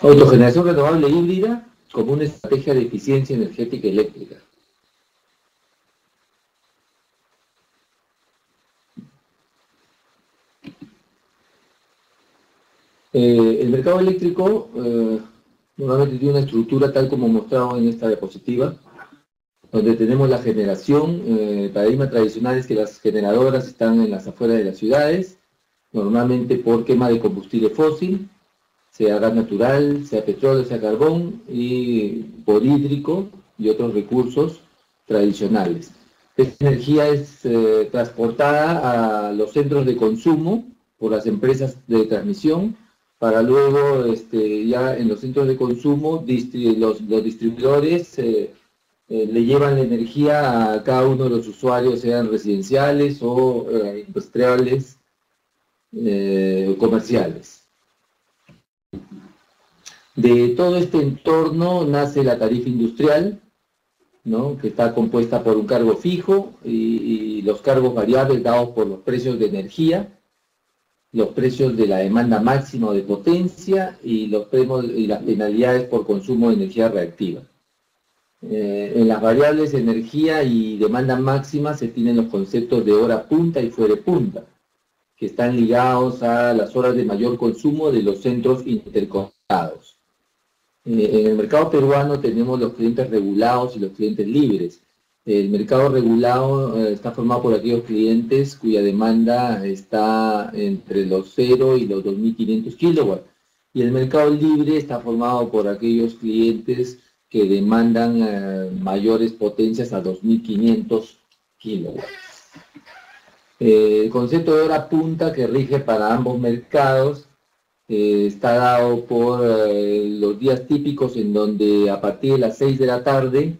Autogeneración renovable híbrida como una estrategia de eficiencia energética eléctrica. El mercado eléctrico normalmente tiene una estructura tal como mostrado en esta diapositiva, donde tenemos la generación. El paradigma tradicional es que las generadoras están en las afueras de las ciudades, normalmente por quema de combustible fósil, sea gas natural, sea petróleo, sea carbón, y por hídrico y otros recursos tradicionales. Esta energía es transportada a los centros de consumo por las empresas de transmisión, para luego ya en los centros de consumo los distribuidores le llevan la energía a cada uno de los usuarios, sean residenciales o industriales, comerciales. De todo este entorno nace la tarifa industrial, ¿no?, que está compuesta por un cargo fijo y los cargos variables dados por los precios de energía, los precios de la demanda máxima o de potencia y las penalidades por consumo de energía reactiva. En las variables de energía y demanda máxima se tienen los conceptos de hora punta y fuera punta, que están ligados a las horas de mayor consumo de los centros interconectados. En el mercado peruano tenemos los clientes regulados y los clientes libres. El mercado regulado está formado por aquellos clientes cuya demanda está entre los 0 y los 2.500 kilowatts. Y el mercado libre está formado por aquellos clientes que demandan mayores potencias a 2.500 kilowatts. El concepto de hora punta que rige para ambos mercados está dado por los días típicos en donde a partir de las 6 de la tarde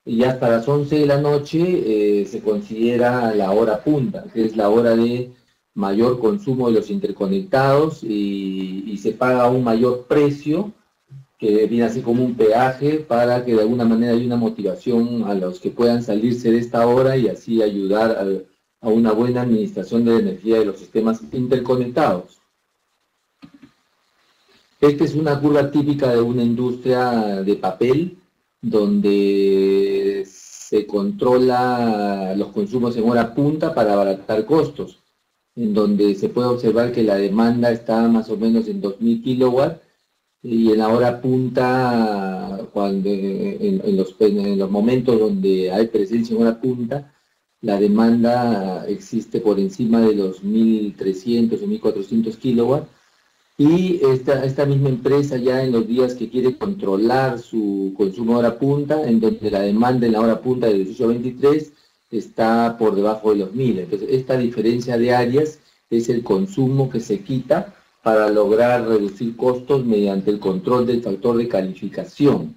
y hasta las 11 de la noche se considera la hora punta, que es la hora de mayor consumo de los interconectados y se paga un mayor precio, que viene así como un peaje, para que de alguna manera haya una motivación a los que puedan salirse de esta hora y así ayudar a una buena administración de la energía de los sistemas interconectados. Esta es una curva típica de una industria de papel, donde se controla los consumos en hora punta para abaratar costos, en donde se puede observar que la demanda está más o menos en 2.000 kilowatts, y en la hora punta, en los momentos donde hay presencia en hora punta, la demanda existe por encima de los 1.300 o 1.400 kilowatts, y esta misma empresa ya en los días que quiere controlar su consumo de hora punta, en donde la demanda en la hora punta de 18 a 23 está por debajo de los 1.000. Entonces esta diferencia de áreas es el consumo que se quita para lograr reducir costos mediante el control del factor de calificación,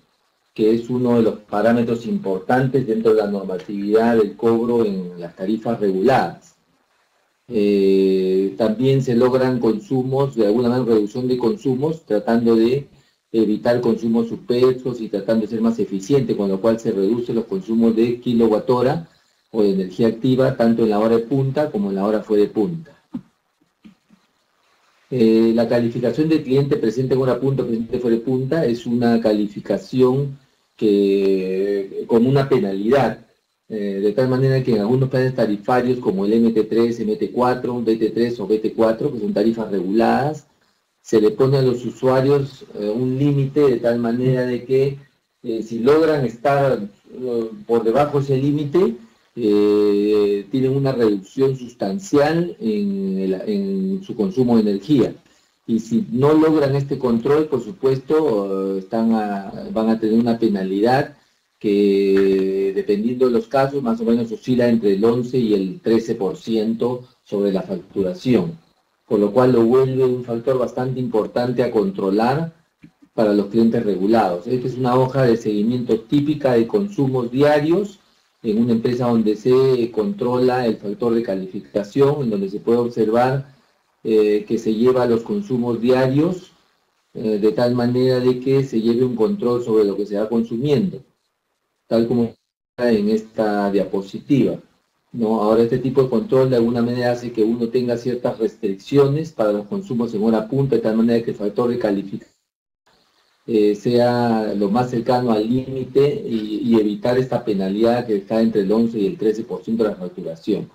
que es uno de los parámetros importantes dentro de la normatividad del cobro en las tarifas reguladas. También se logran consumos, de alguna manera reducción de consumos, tratando de evitar consumos superfluos y tratando de ser más eficiente, con lo cual se reducen los consumos de kilowatt hora o de energía activa, tanto en la hora de punta como en la hora fuera de punta. La calificación del cliente presente en hora punta, presente fuera de punta, es una calificación como una penalidad. De tal manera que en algunos planes tarifarios como el MT3, MT4, BT3 o BT4, que son tarifas reguladas, se le pone a los usuarios un límite de tal manera de que si logran estar por debajo de ese límite, tienen una reducción sustancial en su consumo de energía. Y si no logran este control, por supuesto, van a tener una penalidad que, dependiendo de los casos, más o menos oscila entre el 11 y el 13% sobre la facturación, con lo cual lo vuelve un factor bastante importante a controlar para los clientes regulados. Esta es una hoja de seguimiento típica de consumos diarios en una empresa donde se controla el factor de calificación, en donde se puede observar que se lleva los consumos diarios de tal manera de que se lleve un control sobre lo que se va consumiendo, tal como está en esta diapositiva, ¿no? Ahora este tipo de control de alguna manera hace que uno tenga ciertas restricciones para los consumos en hora punta, de tal manera que el factor de calificación sea lo más cercano al límite y evitar esta penalidad que está entre el 11 y el 13% de la facturación.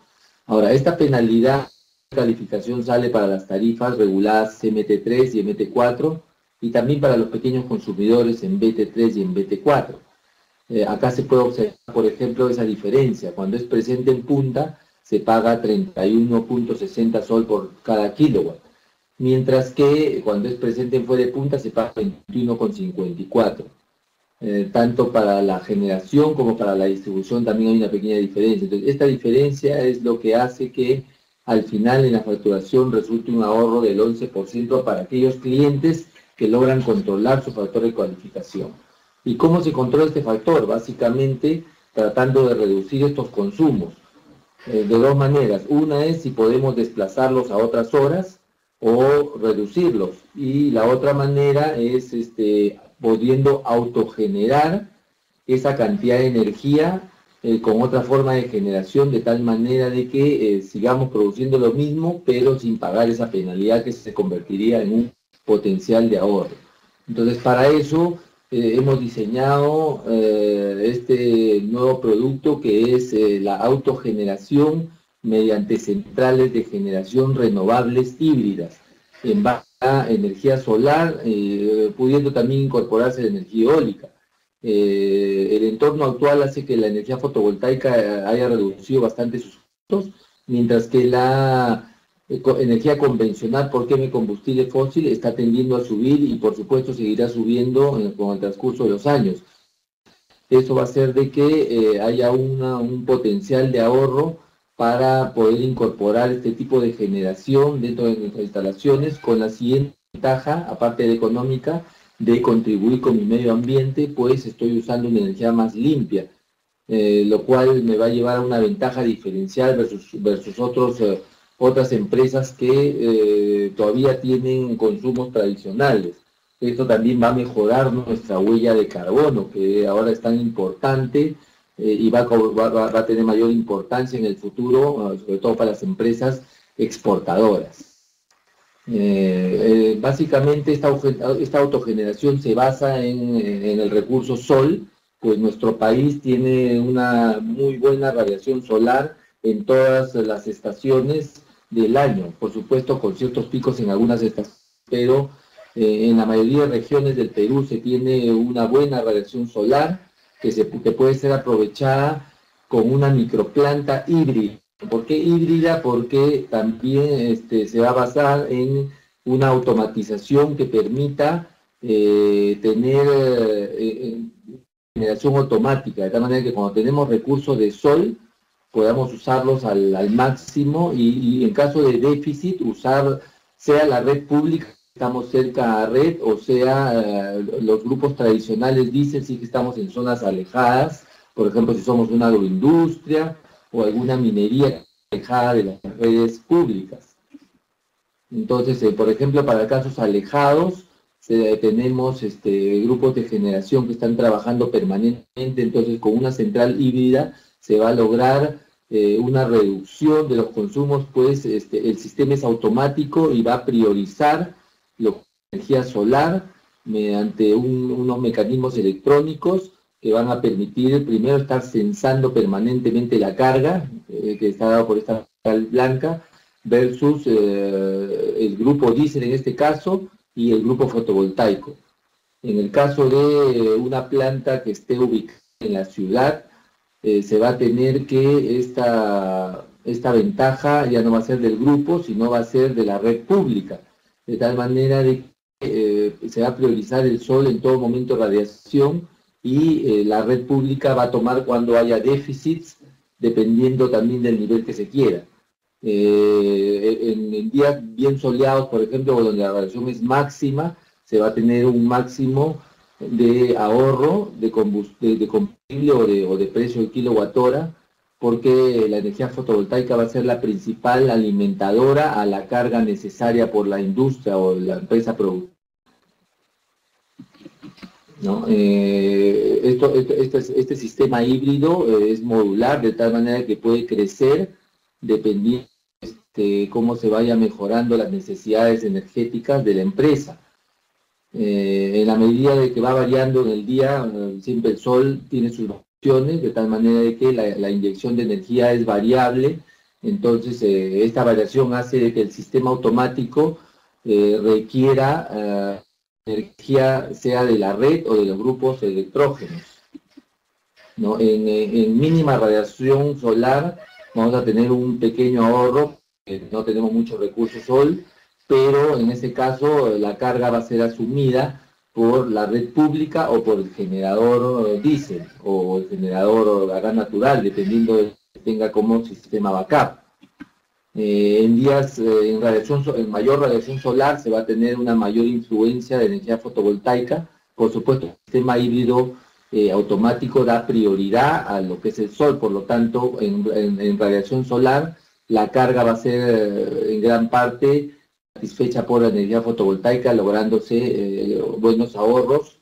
Ahora, esta penalidad de calificación sale para las tarifas reguladas MT3 y MT4 y también para los pequeños consumidores en BT3 y en BT4. Acá se puede observar, por ejemplo, esa diferencia. Cuando es presente en punta, se paga 31.60 sol por cada kilowatt, mientras que cuando es presente en fuera de punta se paga 21.54. Tanto para la generación como para la distribución también hay una pequeña diferencia. Entonces, esta diferencia es lo que hace que al final en la facturación resulte un ahorro del 11% para aquellos clientes que logran controlar su factor de cualificación. ¿Y cómo se controla este factor? Básicamente tratando de reducir estos consumos de dos maneras. Una es si podemos desplazarlos a otras horas o reducirlos. Y la otra manera es pudiendo autogenerar esa cantidad de energía con otra forma de generación, de tal manera de que sigamos produciendo lo mismo, pero sin pagar esa penalidad que se convertiría en un potencial de ahorro. Entonces, para eso hemos diseñado este nuevo producto que es la autogeneración mediante centrales de generación renovables híbridas en base a energía solar, pudiendo también incorporarse la energía eólica. El entorno actual hace que la energía fotovoltaica haya reducido bastante sus costos, mientras que la energía convencional por quema de combustible fósil está tendiendo a subir y por supuesto seguirá subiendo con el transcurso de los años. Eso va a hacer de que haya un potencial de ahorro para poder incorporar este tipo de generación dentro de nuestras instalaciones con la siguiente ventaja, aparte de económica, de contribuir con mi medio ambiente, pues estoy usando una energía más limpia, lo cual me va a llevar a una ventaja diferencial versus otras empresas que todavía tienen consumos tradicionales. Esto también va a mejorar nuestra huella de carbono, que ahora es tan importante y va a tener mayor importancia en el futuro, sobre todo para las empresas exportadoras. Básicamente esta autogeneración se basa en el recurso sol, pues nuestro país tiene una muy buena radiación solar en todas las estaciones del año, por supuesto con ciertos picos en algunas estaciones, pero en la mayoría de regiones del Perú se tiene una buena radiación solar que puede ser aprovechada con una microplanta híbrida. ¿Por qué híbrida? Porque también se va a basar en una automatización que permita tener generación automática, de tal manera que cuando tenemos recursos de sol, podamos usarlos al máximo y en caso de déficit, usar sea la red pública, estamos cerca a red, o sea los grupos tradicionales dicen sí que estamos en zonas alejadas, por ejemplo, si somos una agroindustria o alguna minería alejada de las redes públicas. Entonces, por ejemplo, para casos alejados, tenemos grupos de generación que están trabajando permanentemente, entonces con una central híbrida se va a lograr una reducción de los consumos, pues el sistema es automático y va a priorizar la energía solar mediante unos mecanismos electrónicos que van a permitir primero estar censando permanentemente la carga que está dada por esta central blanca versus el grupo diésel en este caso y el grupo fotovoltaico. En el caso de una planta que esté ubicada en la ciudad, se va a tener que esta ventaja ya no va a ser del grupo, sino va a ser de la red pública, de tal manera de que se va a priorizar el sol en todo momento de radiación y la red pública va a tomar cuando haya déficits, dependiendo también del nivel que se quiera. En días bien soleados, por ejemplo, donde la radiación es máxima, se va a tener un máximo de ahorro de combustible o de precio de kilowatt hora, porque la energía fotovoltaica va a ser la principal alimentadora a la carga necesaria por la industria o la empresa productiva, ¿no? Este sistema híbrido es modular, de tal manera que puede crecer dependiendo de cómo se vaya mejorando las necesidades energéticas de la empresa. En la medida de que va variando en el día, siempre el sol tiene sus opciones, de tal manera de que la inyección de energía es variable. Entonces, esta variación hace de que el sistema automático requiera energía, sea de la red o de los grupos electrógenos, ¿no? En mínima radiación solar vamos a tener un pequeño ahorro, no tenemos muchos recursos sol, pero en este caso la carga va a ser asumida por la red pública o por el generador diésel o el generador a gas natural, dependiendo de que tenga como sistema backup. En días en mayor radiación solar se va a tener una mayor influencia de energía fotovoltaica. Por supuesto, el sistema híbrido automático da prioridad a lo que es el sol, por lo tanto, en radiación solar la carga va a ser en gran parte satisfecha por la energía fotovoltaica, lográndose buenos ahorros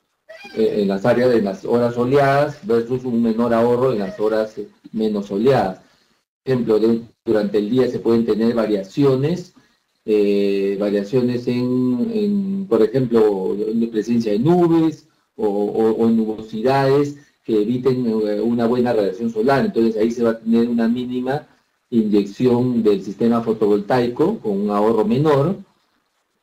en las áreas de las horas soleadas versus un menor ahorro en las horas menos soleadas. Por ejemplo, durante el día se pueden tener variaciones por ejemplo, presencia de nubes o nubosidades que eviten una buena radiación solar. Entonces ahí se va a tener una mínima inyección del sistema fotovoltaico con un ahorro menor.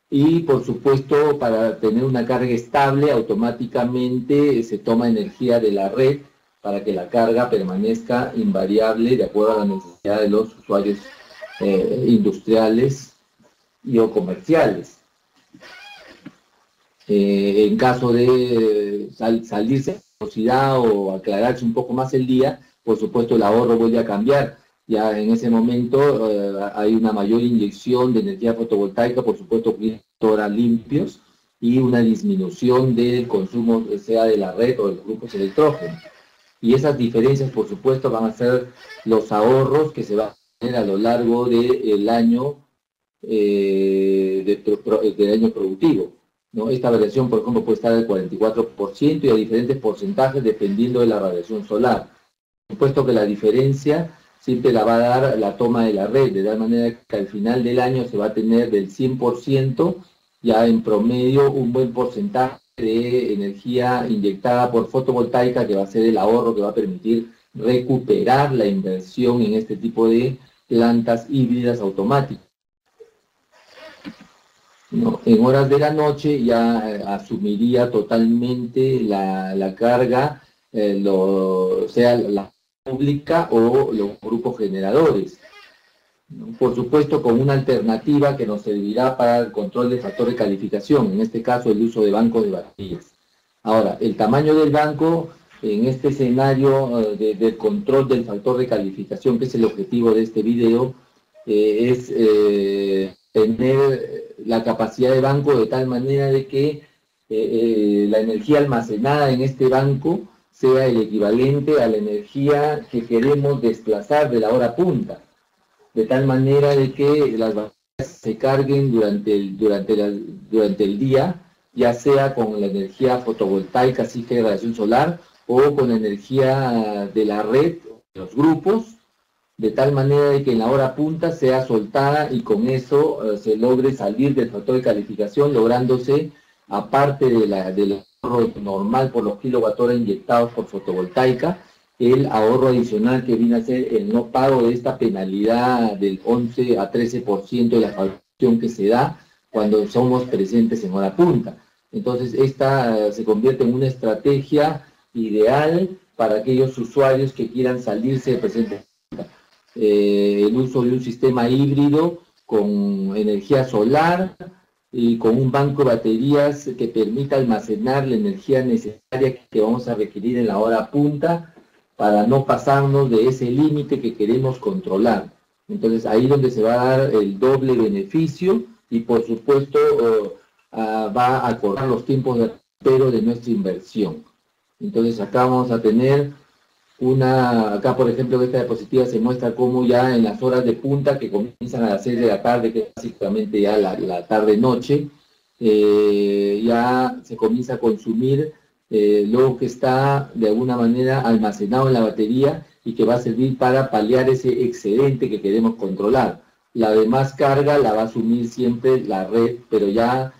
Y por supuesto, para tener una carga estable, automáticamente se toma energía de la red para que la carga permanezca invariable de acuerdo a la necesidad de los usuarios industriales y o comerciales. En caso de salirse de velocidad o aclararse un poco más el día, por supuesto el ahorro vuelve a cambiar. Ya en ese momento hay una mayor inyección de energía fotovoltaica, por supuesto, horas limpios, y una disminución del consumo, sea de la red o de los grupos electrógenos. Y esas diferencias, por supuesto, van a ser los ahorros que se van a tener a lo largo del año, del año productivo, ¿no? Esta variación, por ejemplo, puede estar del 44% y a diferentes porcentajes dependiendo de la radiación solar. Por supuesto que la diferencia siempre la va a dar la toma de la red, de tal manera que al final del año se va a tener del 100%, ya en promedio un buen porcentaje de energía inyectada por fotovoltaica, que va a ser el ahorro que va a permitir recuperar la inversión en este tipo de plantas híbridas automáticas. No, en horas de la noche ya asumiría totalmente la carga, sea la pública o los grupos generadores. Por supuesto, con una alternativa que nos servirá para el control del factor de calificación, en este caso el uso de bancos de baterías. Ahora, el tamaño del banco en este escenario del control del factor de calificación, que es el objetivo de este video, es tener la capacidad de banco de tal manera de que la energía almacenada en este banco sea el equivalente a la energía que queremos desplazar de la hora punta, de tal manera de que las baterías se carguen durante el día, ya sea con la energía fotovoltaica, así que de radiación solar, o con la energía de la red, de los grupos, de tal manera de que en la hora punta sea soltada y con eso se logre salir del factor de calificación, lográndose, aparte del ahorro normal por los kilowatt-hora inyectados por fotovoltaica, el ahorro adicional que viene a ser el no pago de esta penalidad del 11 a 13% de la facturación que se da cuando somos presentes en hora punta. Entonces, esta se convierte en una estrategia ideal para aquellos usuarios que quieran salirse de presente. El uso de un sistema híbrido con energía solar y con un banco de baterías que permita almacenar la energía necesaria que vamos a requerir en la hora punta para no pasarnos de ese límite que queremos controlar. Entonces ahí es donde se va a dar el doble beneficio y por supuesto va a acortar los tiempos de recupero de nuestra inversión. Entonces acá vamos a tener acá por ejemplo esta diapositiva se muestra cómo ya en las horas de punta que comienzan a las 6 de la tarde, que es básicamente ya la tarde-noche, ya se comienza a consumir lo que está de alguna manera almacenado en la batería y que va a servir para paliar ese excedente que queremos controlar. La demás carga la va a asumir siempre la red, pero ya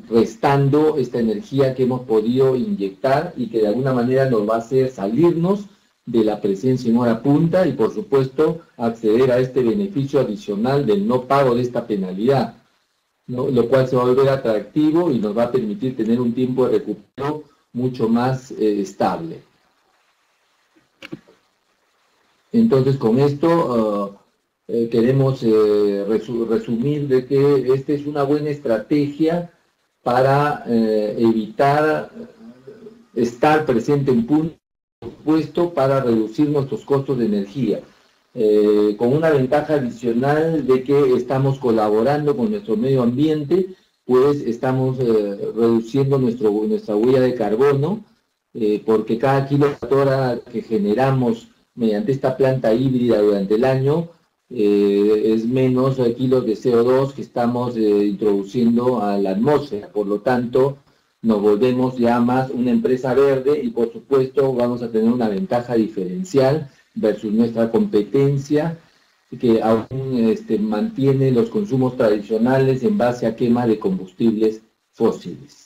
restando esta energía que hemos podido inyectar y que de alguna manera nos va a hacer salirnos de la presencia en hora punta y por supuesto acceder a este beneficio adicional del no pago de esta penalidad, ¿no? Lo cual se va a volver atractivo y nos va a permitir tener un tiempo de recupero mucho más estable. Entonces con esto queremos resumir de que esta es una buena estrategia para evitar estar presente en punto, por supuesto, para reducir nuestros costos de energía, con una ventaja adicional de que estamos colaborando con nuestro medio ambiente, pues estamos reduciendo nuestra huella de carbono, porque cada kilowatt-hora que generamos mediante esta planta híbrida durante el año es menos kilos de CO2 que estamos introduciendo a la atmósfera. Por lo tanto, nos volvemos ya más una empresa verde y por supuesto vamos a tener una ventaja diferencial versus nuestra competencia que aún mantiene los consumos tradicionales en base a quema de combustibles fósiles.